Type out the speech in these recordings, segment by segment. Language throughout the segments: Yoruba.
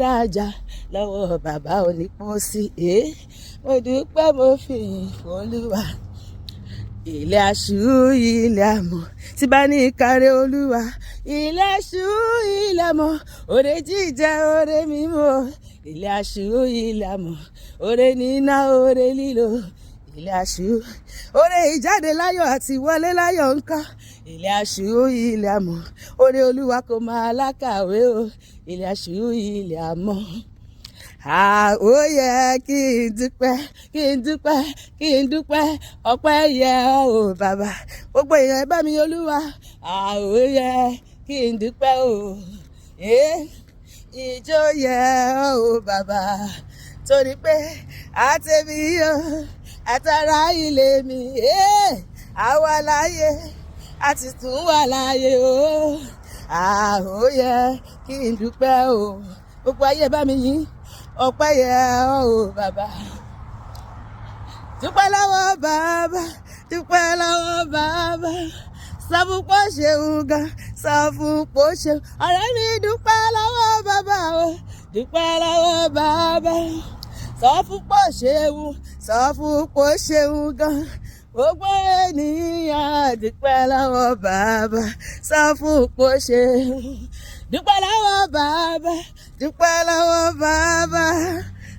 Rajà lọ́wọ́ bàbá onípọ́nsí mo dúpẹ́ mo fi yìn fún Olúwa. Ilé aṣú ilé amọ̀ tí bá ní ìkàrẹ́ Olúwa. Ilé aṣú ilé amọ̀ òde jíjẹ òde mímu. Ilé aṣú ilé amọ̀ òde níná òde lílo. Ilé aṣú òde ìjáde láyọ̀ àti wọlé láyọ̀ ńkọ́. Ilé aṣú ilé amọ̀ òde Olúwa kò máa lákàwé o. Ilé aṣú ilé amọ̀. Ó yẹ kí n dúpẹ́ ọpẹ́ yẹ ọ́ o bàbá. Gbogbo èèyàn ẹ bá mi Olúwa. Ó yẹ kí n dúpẹ́ o. Ìjó yẹ ọ́ o bàbá. Torí pé àtẹ̀mí o àtàrà ilé mi àwa láyé àti tún wà láyé o. Ó yẹ kí n dúpẹ́ o. Gbogbo ayé bá mi yìn. Ọpẹ́ yẹ ọ́ o bàbá. Dúpẹ́ lọ́wọ́ bàbá, dúpẹ́ lọ́wọ́ bàbá. Sọ fún pé ó ṣeun gan, sọ fún pé ó ṣeun. Ọ̀rẹ́ mi dúpẹ́ lọ́wọ́ bàbá o, dúpẹ́ lọ́wọ́ bàbá. Sọ fún pé ó ṣeun, sọ fún pé ó ṣeun gan. Gbogbo ènìyàn dúpẹ́ lọ́wọ́ bàbá, sọ fún pé ó ṣeun. Dúpẹ́ lọ́wọ́ bàbá, dúpẹ́ lọ́wọ́ bàbá.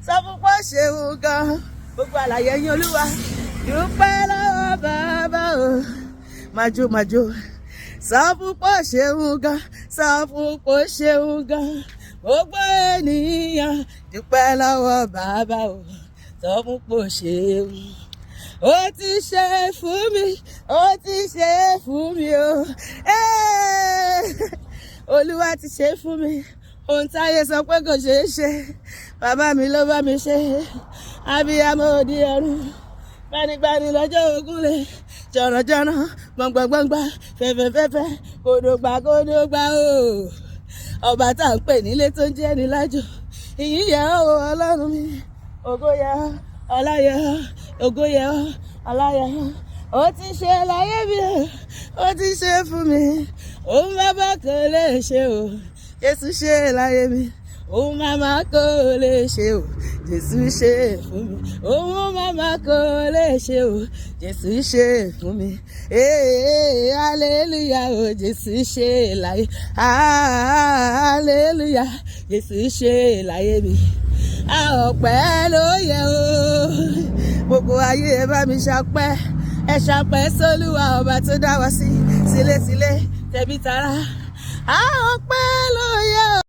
Sọ fún pé ó ṣeun gan. Gbogbo àlàyé yín Olúwa. Dúpẹ́ lọ́wọ́ bàbá o. Májó. Sọ fún pé ó ṣeun gan. Sọ fún pé ó ṣeun gan. Gbogbo ènìyàn dúpẹ́ lọ́wọ́ bàbá o. Sọ fún pé ó ṣeun. Ó ti ṣe fún mi, ó ti ṣe fún mi o. Olúwa ti ṣe fún mi. Ohun táyé sọ pé kò ṣeé ṣe, bàbá mi ló bá mi ṣe. Abiyamọ òde ọ̀run, gbanigbani lọ́jọ́ ògúnlé. Jọ̀rọ̀jọ̀rọ̀, gbọ̀ngbọ̀ngbọ̀ngbà, fẹ̀fẹ̀fẹ̀fẹ̀, kòdògbà o. Ọba tá à ń pè nílé tó ń jẹ́ ní lájò. Ìyìn yẹ ọ́ o Ọlọ́run mi. Ògo yẹ ọ́, ọlá yẹ ọ́, ògo yẹ ọ́, ọlá yẹ ọ́. Ó ti ṣe láyé mi o, ó ti ṣe fún mi. Òun bàbá kò lè ṣe o, Jésù ṣe láyé mi. Òun màmá kò lè ṣe o, Jésù ṣe fún mi. Òun màmá kò lè ṣe o, Jésù ṣe fún mi. Hallelujah o, Jésù ṣe láyé. Hallelujah, Jésù ṣe láyé mi. Ọpẹ́ ló yẹ o. Gbogbo ayé ẹ bá mi ṣọpẹ́. Ẹ ṣọpẹ́ sólúwa ọba tó dá wa sí sílé tẹbí tará. Ọpẹ́ ló yẹ o.